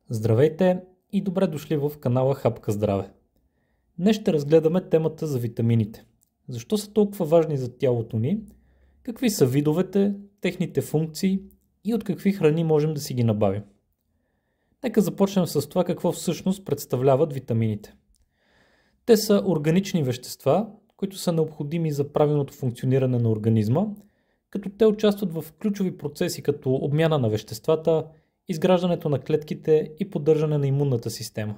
Здравейте и добре дошли в канала Хапка Здраве. Днес ще разгледаме темата за витамините. Защо са толкова важни за тялото ни, какви са видовете, техните функции и от какви храни можем да си ги набавим. Нека започнем с това какво всъщност представляват витамините. Те са органични вещества, които са необходими за правилното функциониране на организма, като те участват в ключови процеси като обмяна на веществата, изграждането на клетките и поддържане на имунната система.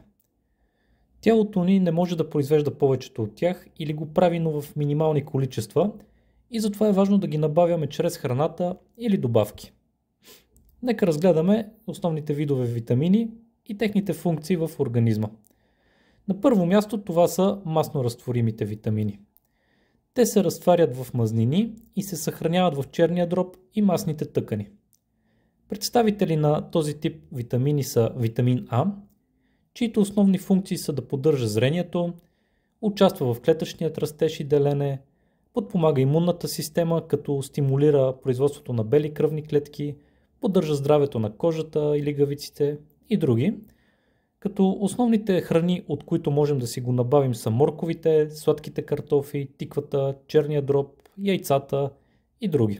Тялото ни не може да произвежда повечето от тях или го прави, но в минимални количества, и затова е важно да ги набавяме чрез храната или добавки. Нека разгледаме основните видове витамини и техните функции в организма. На първо място това са масно разтворимите витамини. Те се разтварят в мазнини и се съхраняват в черния дроб и масните тъкани. Представители на този тип витамини са витамин А, чието основни функции са да поддържа зрението, участва в клетъчният растеж и делене, подпомага имунната система, като стимулира производството на бели кръвни клетки, поддържа здравето на кожата и лигавиците и други, като основните храни, от които можем да си го набавим, са морковите, сладките картофи, тиквата, черния дроб, яйцата и други.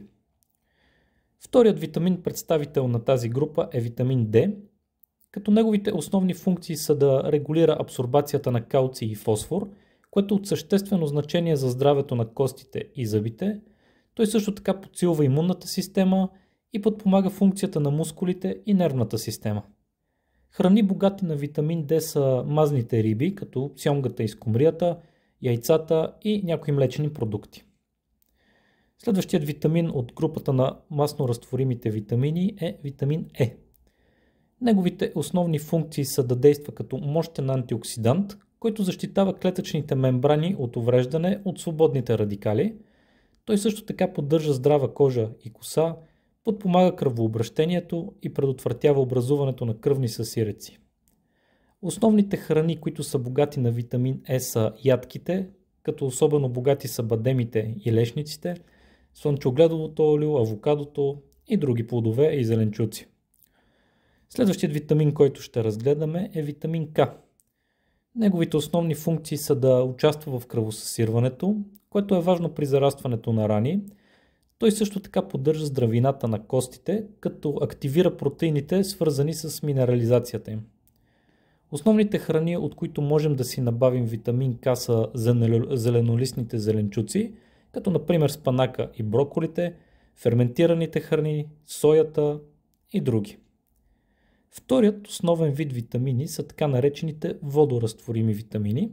Вторият витамин, представител на тази група, е витамин D, като неговите основни функции са да регулира абсорбацията на калций и фосфор, което е от съществено значение за здравето на костите и зъбите. Той също така подсилва имунната система и подпомага функцията на мускулите и нервната система. Храни богати на витамин D са мазните риби, като сьомгата и скумрията, яйцата и някои млечни продукти. Следващият витамин от групата на масно разтворимите витамини е витамин Е. Неговите основни функции са да действа като мощен антиоксидант, който защитава клетъчните мембрани от увреждане от свободните радикали. Той също така поддържа здрава кожа и коса, подпомага кръвообращението и предотвратява образуването на кръвни съсиреци. Основните храни, които са богати на витамин Е, са ядките, като особено богати са бадемите и лешниците, слънчогледовото олио, авокадото и други плодове и зеленчуци. Следващият витамин, който ще разгледаме, е витамин К. Неговите основни функции са да участва в кръвосъсирването, което е важно при зарастването на рани. Той също така поддържа здравината на костите, като активира протеините, свързани с минерализацията им. Основните храни, от които можем да си набавим витамин К, са зеленолистните зеленчуци, като например спанака и броколите, ферментираните храни, соята и други. Вторият основен вид витамини са така наречените водоразтворими витамини,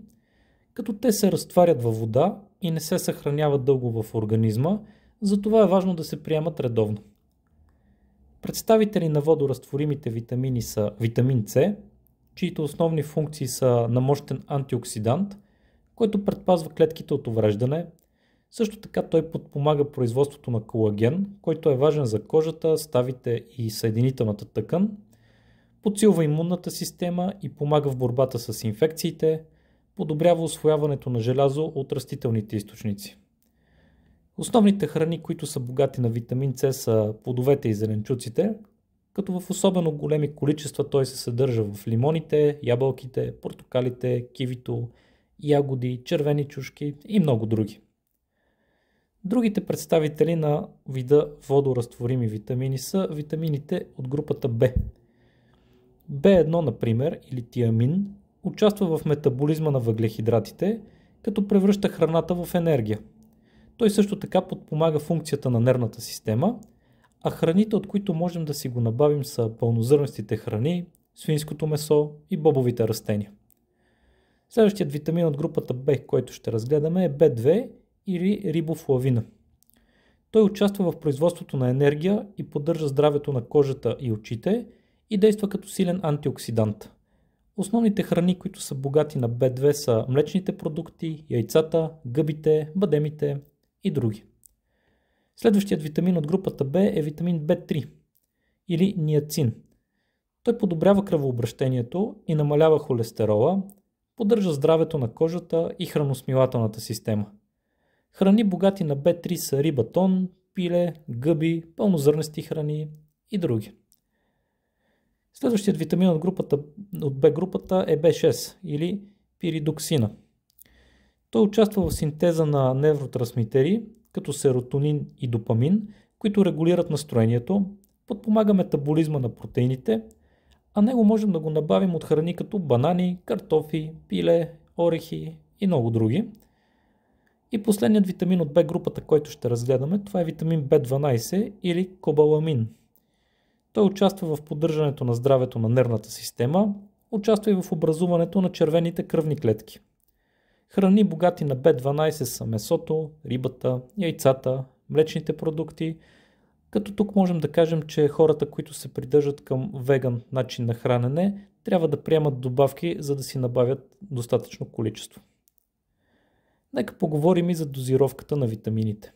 като те се разтварят във вода и не се съхраняват дълго в организма, затова е важно да се приемат редовно. Представители на водоразтворимите витамини са витамин С, чието основни функции са на мощен антиоксидант, който предпазва клетките от увреждане. Също така той подпомага производството на колаген, който е важен за кожата, ставите и съединителната тъкан, подсилва имунната система и помага в борбата с инфекциите, подобрява усвояването на желязо от растителните източници. Основните храни, които са богати на витамин С, са плодовете и зеленчуците, като в особено големи количества той се съдържа в лимоните, ябълките, портокалите, кивито, ягоди, червени чушки и много други. Другите представители на вида водоразтворими витамини са витамините от групата В. В1, например, или тиамин, участва в метаболизма на въглехидратите, като превръща храната в енергия. Той също така подпомага функцията на нервната система, а храните, от които можем да си го набавим, са пълнозърнестите храни, свинското месо и бобовите растения. Следващият витамин от групата В, който ще разгледаме, е В2 или рибофлавина. Той участва в производството на енергия и поддържа здравето на кожата и очите и действа като силен антиоксидант. Основните храни, които са богати на В2, са млечните продукти, яйцата, гъбите, бадемите и други. Следващият витамин от групата В е витамин В3 или ниацин. Той подобрява кръвообращението и намалява холестерола, поддържа здравето на кожата и храносмилателната система. Храни богати на В3 са риба тон, пиле, гъби, пълнозърнести храни и други. Следващият витамин от Б групата е B6 или пиридоксина. Той участва в синтеза на невротрансмитери, като серотонин и допамин, които регулират настроението, подпомага метаболизма на протеините, а него можем да го набавим от храни като банани, картофи, пиле, орехи и много други. И последният витамин от Б групата, който ще разгледаме, това е витамин B12 или кобаламин. Той участва в поддържането на здравето на нервната система, участва и в образуването на червените кръвни клетки. Храни богати на B12 са месото, рибата, яйцата, млечните продукти, като тук можем да кажем, че хората, които се придържат към веган начин на хранене, трябва да приемат добавки, за да си набавят достатъчно количество. Нека поговорим и за дозировката на витамините.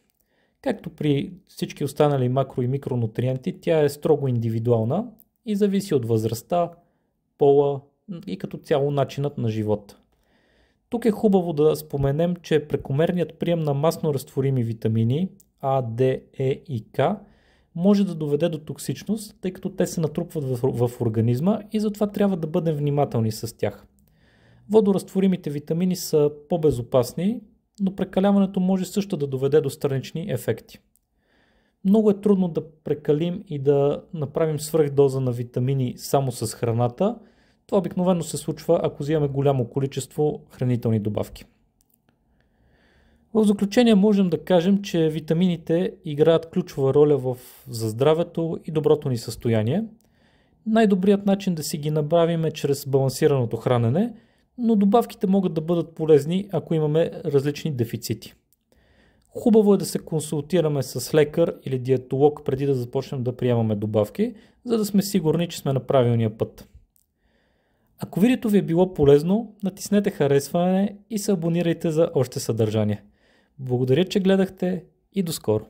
Както при всички останали макро и микронутриенти, тя е строго индивидуална и зависи от възрастта, пола и като цяло начинът на живота. Тук е хубаво да споменем, че прекомерният прием на масно разтворими витамини А, Д, Е и К може да доведе до токсичност, тъй като те се натрупват в организма и затова трябва да бъдем внимателни с тях. Водоразтворимите витамини са по-безопасни, но прекаляването може също да доведе до странични ефекти. Много е трудно да прекалим и да направим свръхдоза на витамини само с храната. Това обикновено се случва, ако взимаме голямо количество хранителни добавки. В заключение можем да кажем, че витамините играят ключова роля за здравето и доброто ни състояние. Най-добрият начин да си ги набавим е чрез балансираното хранене, но добавките могат да бъдат полезни, ако имаме различни дефицити. Хубаво е да се консултираме с лекар или диетолог преди да започнем да приемаме добавки, за да сме сигурни, че сме на правилния път. Ако видеото ви е било полезно, натиснете харесване и се абонирайте за още съдържание. Благодаря, че гледахте и до скоро!